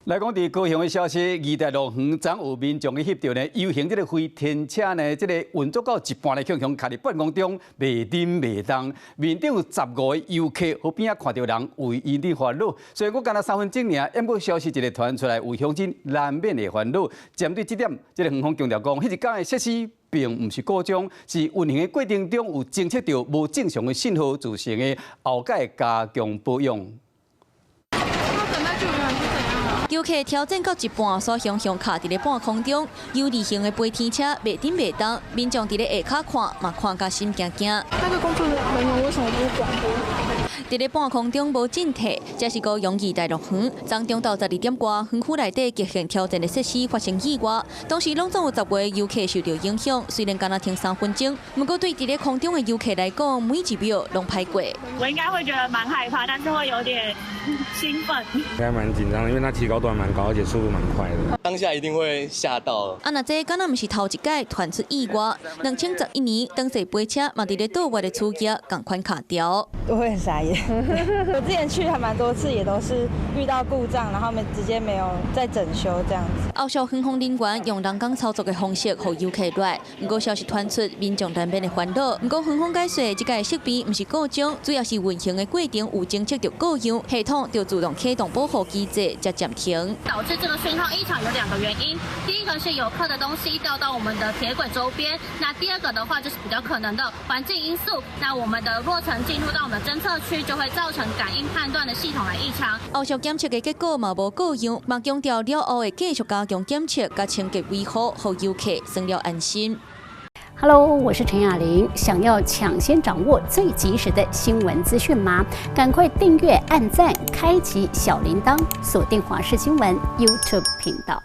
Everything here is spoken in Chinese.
来讲，伫高雄的消息，宜大路园昨有民众去翕到呢，游行这个飞天车呢，这个运作到一半的向卡伫半空中，袂叮袂当。面顶有15个游客，好边仔看到人为因的烦恼。所以我干了3分钟尔，延无消息一个传出来，有乡亲难免的烦恼。针对这点，这个园方强调讲，迄一天的设施并唔是故障，是运行的过程中有侦测到无正常的信号造成的，后盖加强保养。 游客调整到一半，所向卡伫咧半空中，有离型的飞天车袂叮袂当，民众伫咧下骹看，嘛看甲心惊惊。那个工作人员为什么不是广播？伫咧半空中无正体，这是高雄宜大路园，昨中到12点外，园区内底极限挑战的设施发生意外，当时拢总有10位游客受到影响。虽然敢若停3分钟，不过对伫咧空中的游客来讲，每一秒拢歹过。我应该会觉得蛮害怕，但是会有点兴奋。应该蛮紧张的，因为它起高度还蛮高，而且速度蛮快的。当下一定会吓到。那这敢若不是头一届传出意外，2011年当时飞车嘛伫咧倒外的厝业共款卡掉。我会很傻眼。我之前去还蛮多次，也都是遇到故障，然后他们直接没有再整修这样子。后续园方人员用人工操作的方式，互游客来。不过消息传出，民众难免的烦恼。不过园方解释，这个设备不是故障，主要是运行的过程有侦测到故障，系统就自动启动保护机制，才暂停。导致这个讯号异常有2个原因，第一个是游客的东西掉到我们的铁轨周边，那第二个的话就是比较可能的环境因素，那我们的落尘进入到我们的侦测区，就会造成感应判断的系统来异常。后续检测的结果嘛无各样，嘛强调了后会继续加强检测，甲清洁维护，互游客生了安心。Hello， 我是陈雅玲。想要抢先掌握最及时的新闻资讯吗？赶快订阅、按赞、开启小铃铛，锁定华视新闻 YouTube 频道。